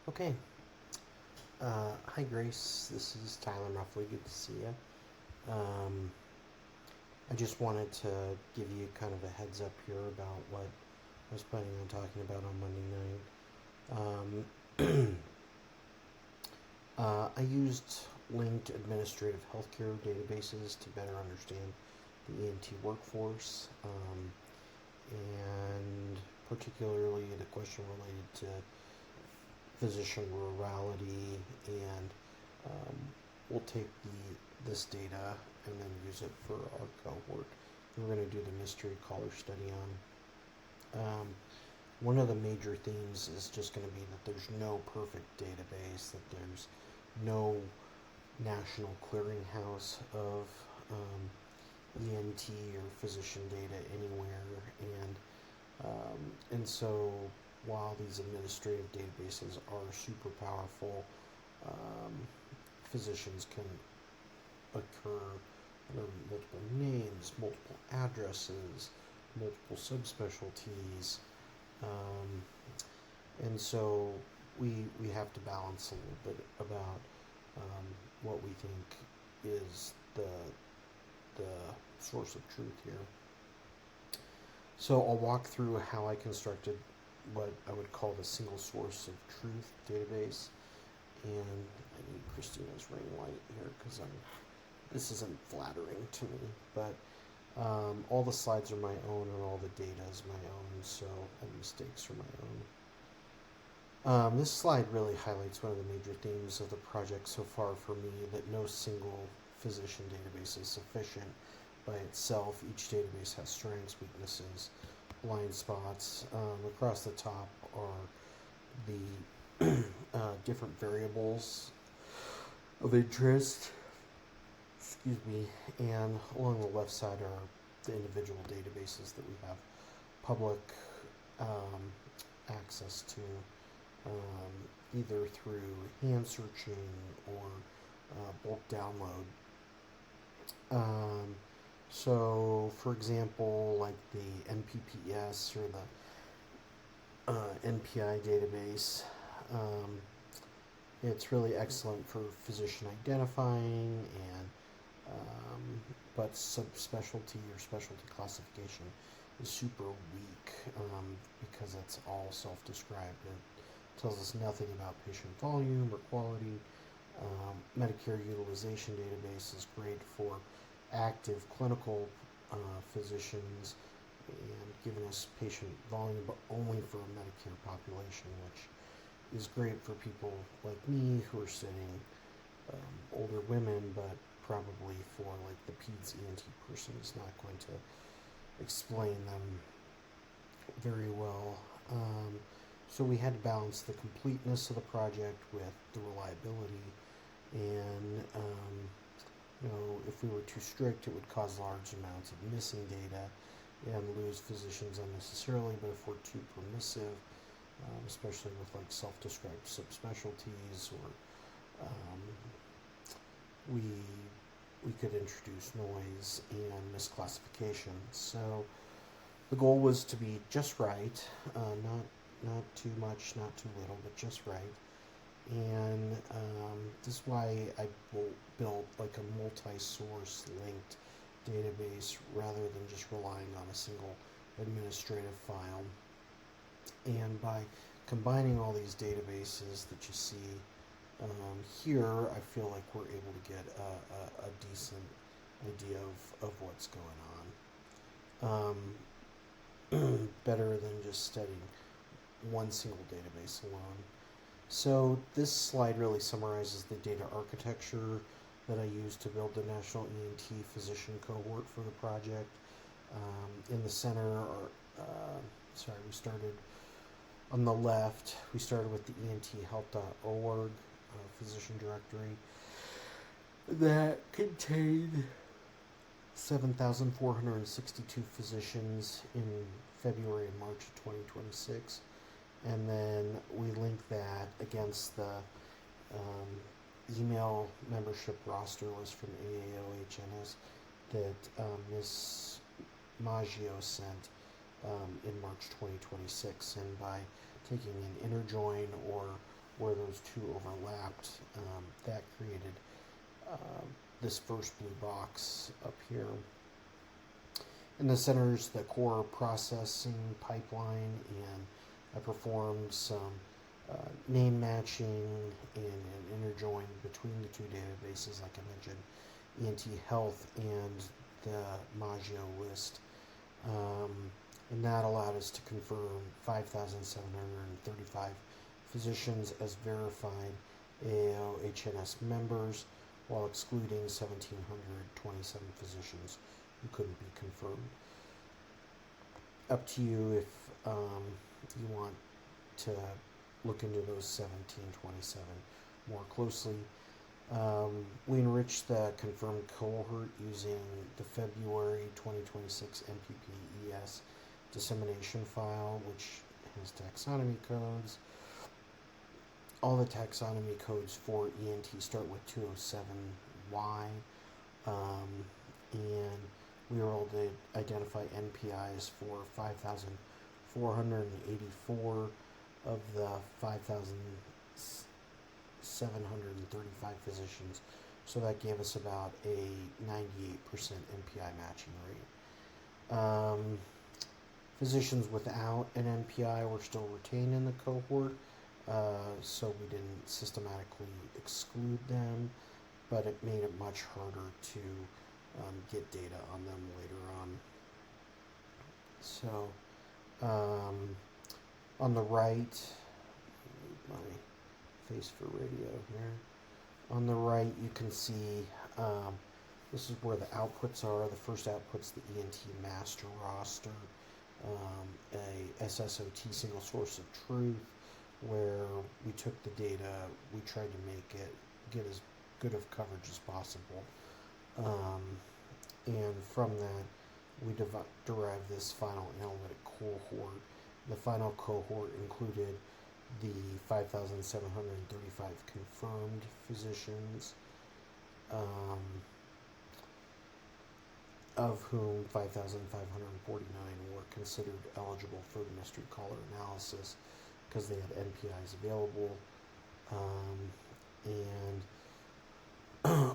Okay. Hi, Grace. This is Tyler Muffley. Good to see you. Um, I just wanted to give you kind of a heads up here about what I was planning on talking about on Monday night. I used linked administrative healthcare databases to better understand the ENT workforce, and particularly the question related to physician rurality, and um, we'll take this data and then use it for our cohort. We're going to do the mystery caller study on. One of the major themes is just going to be that there's no perfect database, that there's no national clearinghouse of ENT or physician data anywhere, and so while these administrative databases are super powerful, um, physicians can occur under multiple names, multiple addresses, multiple subspecialties, um, and so we have to balance a little bit about what we think is the source of truth here. So I'll walk through how I constructed what I would call the single source of truth database. And I need Christina's ring light here because this isn't flattering to me. But all the slides are my own and all the data is my own, so any mistakes are my own. This slide really highlights one of the major themes of the project so far for me, that no single physician database is sufficient by itself. Each database has strengths, weaknesses, blind spots. Across the top are the different variables of interest, excuse me, and along the left side are the individual databases that we have public access to, either through hand searching or bulk download. So, for example, like the NPPS or the NPI database, it's really excellent for physician identifying, and but subspecialty or specialty classification is super weak, because it's all self-described. It tells us nothing about patient volume or quality. Medicare utilization database is great for active clinical physicians and giving us patient volume, but only for a Medicare population, which is great for people like me who are studying older women, but probably for like the peds ENT person is not going to explain them very well. So we had to balance the completeness of the project with the reliability, and if we were too strict, it would cause large amounts of missing data and lose physicians unnecessarily. But if we're too permissive, especially with like self-described subspecialties, or we could introduce noise and misclassification. So the goal was to be just right, not too much, not too little, but just right. And this is why I built like a multi-source linked database rather than just relying on a single administrative file. And by combining all these databases that you see here, I feel like we're able to get a decent idea of what's going on. Better than just studying one single database alone. So this slide really summarizes the data architecture that I used to build the National ENT Physician Cohort for the project. In the center, we started on the left. We started with the enthealth.org physician directory that contained 7,462 physicians in February and March of 2026. And then we link that against the email membership roster list from AAOHNS that Ms. Maggio sent in March 2026. And by taking an inner join or where those two overlapped, that created this first blue box up here. In the center is the core processing pipeline, and I performed some name matching and an interjoin between the two databases, like I mentioned, ENT Health and the Maggio list. And that allowed us to confirm 5,735 physicians as verified AO-HNS members, while excluding 1,727 physicians who couldn't be confirmed. Up to you if you want to look into those 1,727 more closely. We enriched the confirmed cohort using the February 2026 MPPES dissemination file, which has taxonomy codes. All the taxonomy codes for ENT start with 207Y, and we were able to identify NPIs for 5,484 of the 5,735 physicians. So that gave us about a 98% NPI matching rate. Physicians without an NPI were still retained in the cohort, so we didn't systematically exclude them, but it made it much harder to get data on them later on. So on the right, my face for radio here. On the right, you can see this is where the outputs are. The first output's the ENT master roster, a SSOT single source of truth, where we took the data, we tried to make it get as good of coverage as possible, and from that we derived this final analytic cohort. The final cohort included the 5,735 confirmed physicians, of whom 5,549 were considered eligible for the mystery caller analysis because they had NPIs available. And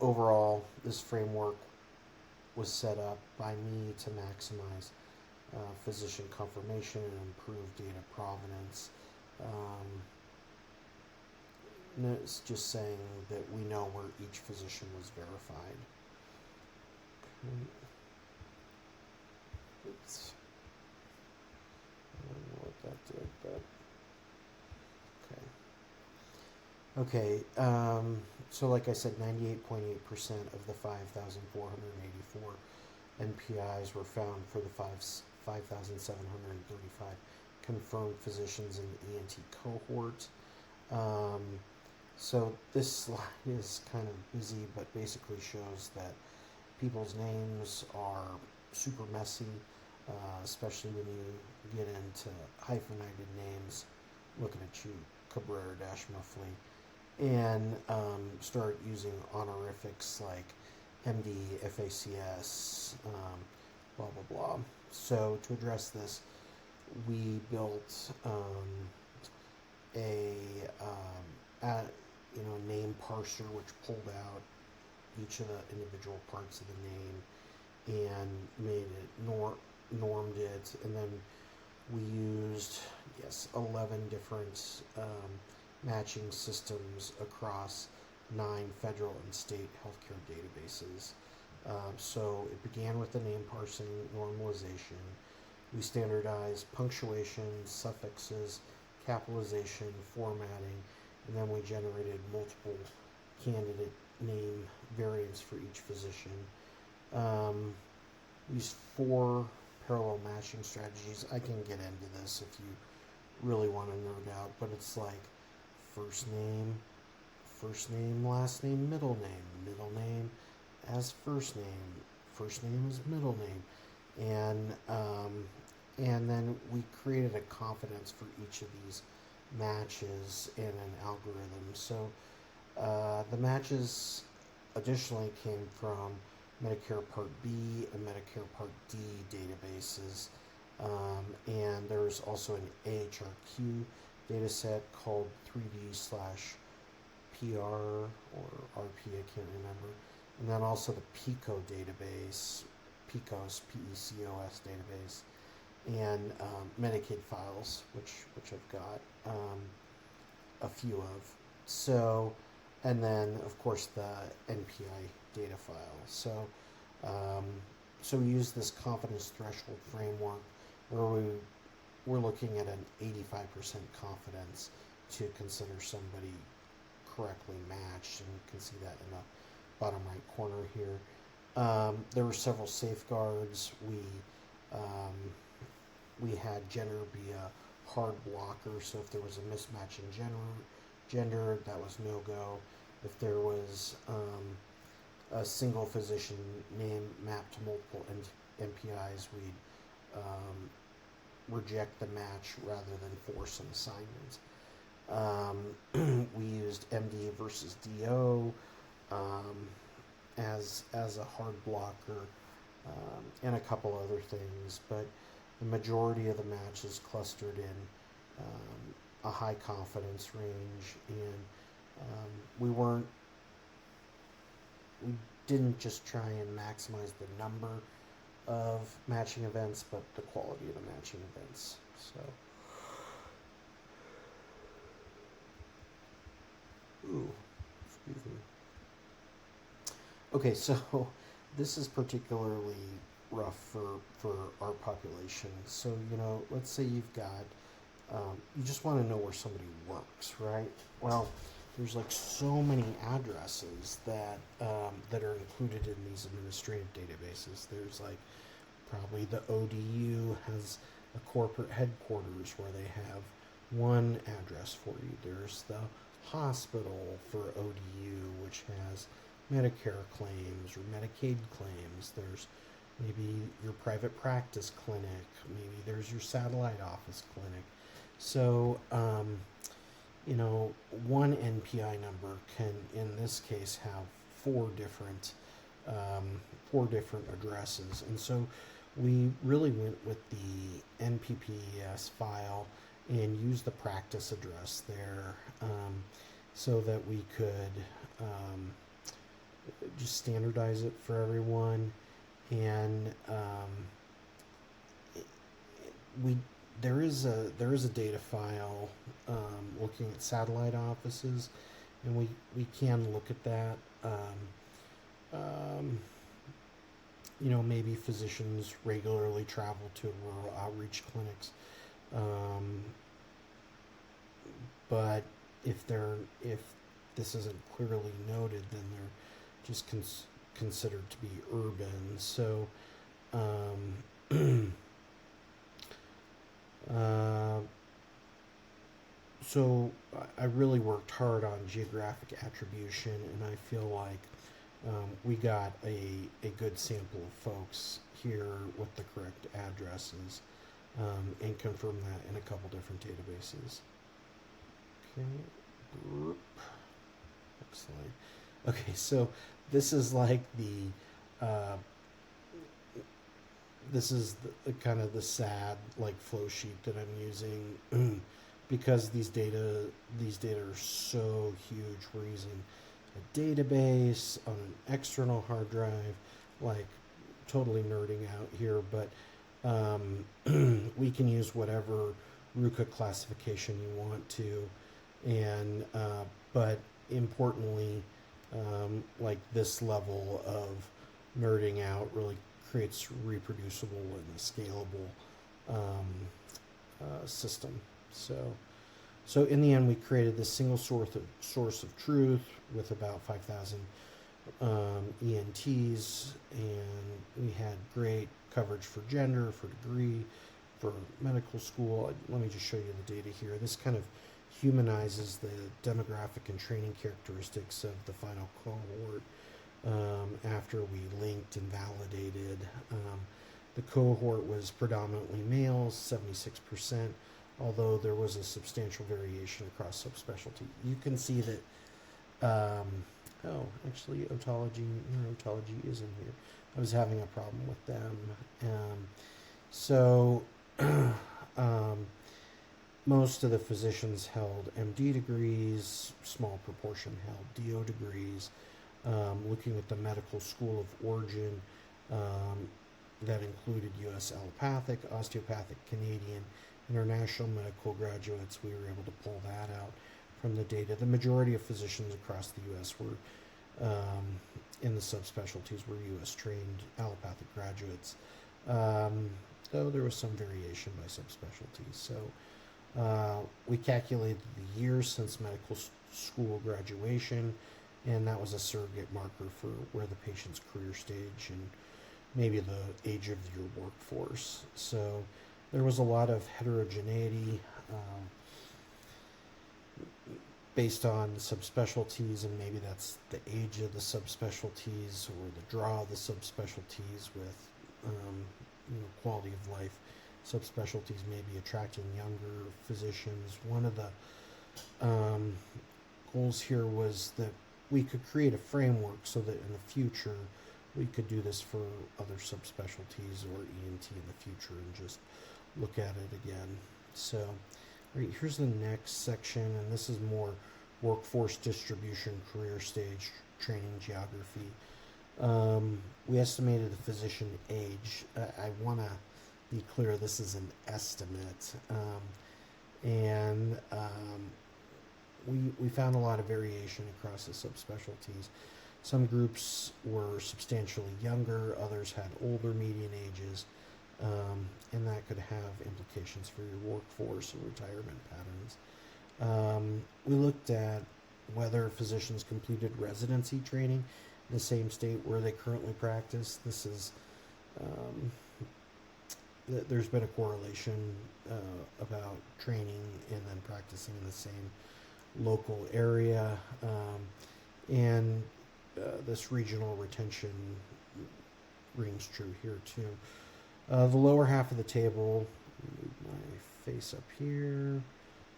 overall, this framework was set up by me to maximize physician confirmation and improve data provenance. And it's just saying that we know where each physician was verified. Oops. I don't know what that did, but okay. So like I said, 98.8% of the 5,484 NPIs were found for the 5,735 confirmed physicians in the ENT cohort. So this slide is kind of busy, but basically shows that people's names are super messy, especially when you get into hyphenated names. Looking at you, Cabrera-Muffley, and start using honorifics like MD, FACS, blah blah blah. So to address this, we built a name parser which pulled out each of the individual parts of the name and made it normed it, and then we used 11 different matching systems across 9 federal and state healthcare databases. So it began with the name parsing normalization. We standardized punctuation, suffixes, capitalization, formatting, and then we generated multiple candidate name variants for each physician. We used 4 parallel matching strategies. I can get into this if you really want to nerd out, but it's like first name, last name, middle name as first name as middle name, and then we created a confidence for each of these matches in an algorithm. So the matches additionally came from Medicare Part B and Medicare Part D databases, and there's also an AHRQ data set called 3D slash PR or RP, I can't remember. And then also the PICO database, PICOS, PECOS database, and Medicaid files, which I've got a few of. So, and then of course the NPI data file. So we use this confidence threshold framework where we're looking at an 85% confidence to consider somebody correctly matched, and you can see that in the bottom right corner here. There were several safeguards. We had gender be a hard blocker, so if there was a mismatch in gender, that was no go. If there was a single physician name mapped to multiple NPIs, we'd reject the match rather than force an assignment. We used MD versus DO as a hard blocker, and a couple other things, but the majority of the matches clustered in a high confidence range, and we didn't just try and maximize the number of matching events, but the quality of the matching events. So, excuse me. Okay, so this is particularly rough for our population. So, let's say you've got, you just want to know where somebody works, right? Well, there's like so many addresses that are included in these administrative databases. There's like probably the ODU has a corporate headquarters where they have one address for you. There's the hospital for ODU, which has Medicare claims or Medicaid claims. There's maybe your private practice clinic. Maybe there's your satellite office clinic. So, one NPI number can, in this case, have four different addresses. And so we really went with the NPPES file and used the practice address there, so that we could just standardize it for everyone. And there is a data file looking at satellite offices, and we can look at that. Maybe physicians regularly travel to rural outreach clinics, but if this isn't clearly noted, then they're just considered to be urban. So so I really worked hard on geographic attribution, and I feel like we got a good sample of folks here with the correct addresses, and confirmed that in a couple different databases. Okay, next slide. Okay, so this is like this is the kind of the sad flow sheet that I'm using because these data are so huge. We're using a database on an external hard drive, totally nerding out here, but we can use whatever RUCA classification you want to, and but importantly, this level of nerding out really creates reproducible and scalable system. So in the end, we created this single source of truth with about 5,000 ENTs, and we had great coverage for gender, for degree, for medical school. Let me just show you the data here. This kind of humanizes the demographic and training characteristics of the final cohort after we linked and validated. The cohort was predominantly males, 76%, although there was a substantial variation across subspecialty. You can see that, actually otology, neurotology is in here. I was having a problem with them. most of the physicians held MD degrees, small proportion held DO degrees. Looking at the medical school of origin, um, that included U.S. allopathic, osteopathic, Canadian, international medical graduates. We were able to pull that out from the data. The majority of physicians across the U.S. were in the subspecialties were U.S. trained allopathic graduates, though there was some variation by subspecialties. So we calculated the years since medical school graduation, and that was a surrogate marker for where the patient's career stage and maybe the age of your workforce. So there was a lot of heterogeneity based on subspecialties, and maybe that's the age of the subspecialties or the draw of the subspecialties with quality of life. Subspecialties may be attracting younger physicians. One of the goals here was that we could create a framework so that in the future we could do this for other subspecialties or ENT in the future and just look at it again. So, all right, here's the next section, and this is more workforce distribution, career stage, training geography. We estimated the physician age. I want to be clear, this is an estimate. We found a lot of variation across the subspecialties. Some groups were substantially younger, others had older median ages, and that could have implications for your workforce or retirement patterns. We looked at whether physicians completed residency training in the same state where they currently practice. This is there's been a correlation about training and then practicing in the same local area, and this regional retention rings true here too. The lower half of the table, move my face up here.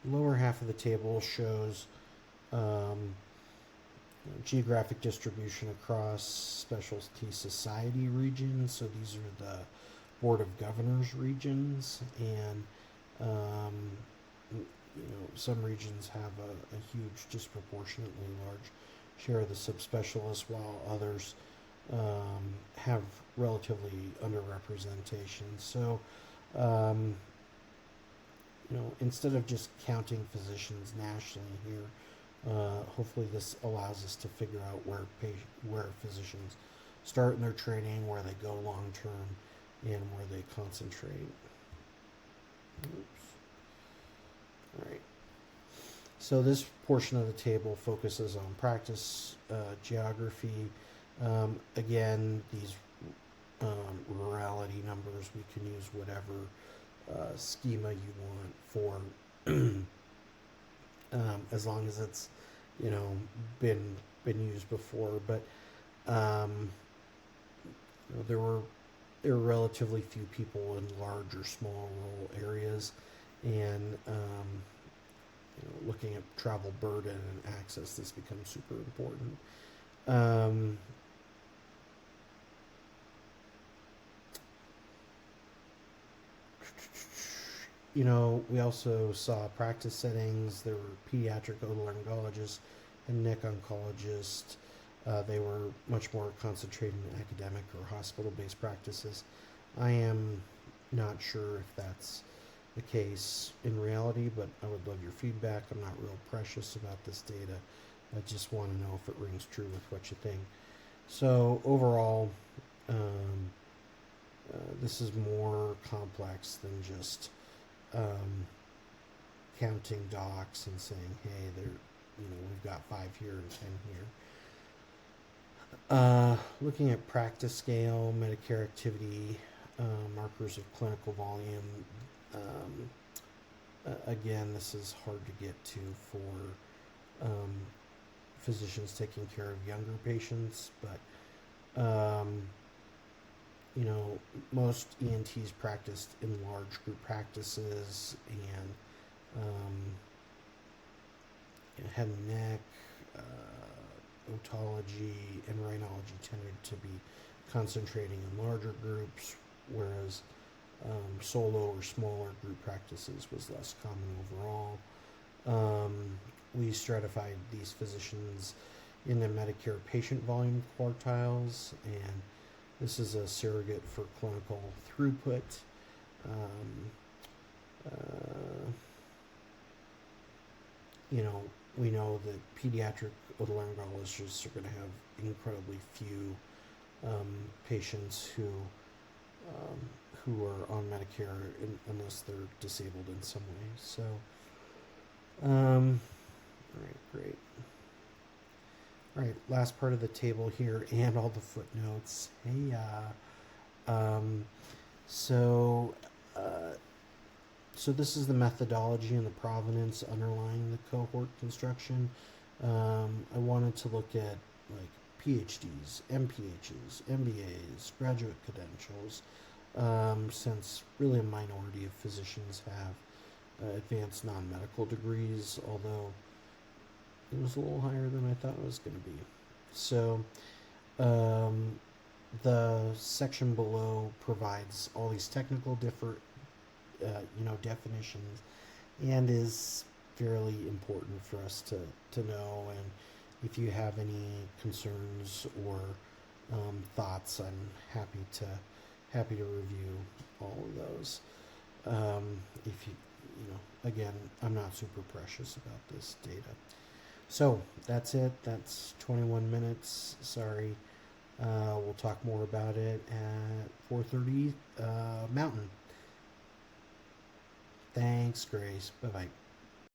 The lower half of the table shows geographic distribution across specialty society regions. So these are the Board of Governors regions, and some regions have a huge, disproportionately large share of the subspecialists, while others have relatively underrepresentation. So, instead of just counting physicians nationally here, hopefully this allows us to figure out where physicians start in their training, where they go long term, and where they concentrate. Oops. All right. So this portion of the table focuses on practice geography. Again, these rurality numbers, we can use whatever schema you want for, as long as it's been used before. But there were relatively few people in large or small rural areas, and looking at travel burden and access, this becomes super important. We also saw practice settings. There were pediatric otolaryngologists and neck oncologists. They were much more concentrated in academic or hospital-based practices. I am not sure if that's the case in reality, but I would love your feedback. I'm not real precious about this data. I just want to know if it rings true with what you think. So overall, this is more complex than just counting docs and saying, hey, we've got 5 here and 10 here. Looking at practice scale, Medicare activity, markers of clinical volume. Again, this is hard to get to for physicians taking care of younger patients, but most ENTs practiced in large group practices, and head and neck, otology, and rhinology tended to be concentrating in larger groups, whereas Solo or smaller group practices was less common overall. Um, we stratified these physicians into Medicare patient volume quartiles, and this is a surrogate for clinical throughput. Um, uh, we know that pediatric otolaryngologists are going to have incredibly few patients who are on Medicare unless they're disabled in some way. So, all right, great. All right, last part of the table here and all the footnotes. Hey, um, so, uh, so this is the methodology and the provenance underlying the cohort construction. I wanted to look at like PhDs, MPHs, MBAs, graduate credentials, since really a minority of physicians have advanced non-medical degrees, although it was a little higher than I thought it was going to be. So the section below provides all these technical definitions, and is fairly important for us to know. And if you have any concerns or thoughts, I'm happy to review all of those. If again, I'm not super precious about this data. So that's it. That's 21 minutes. Sorry. We'll talk more about it at 4:30 Mountain. Thanks, Grace. Bye-bye.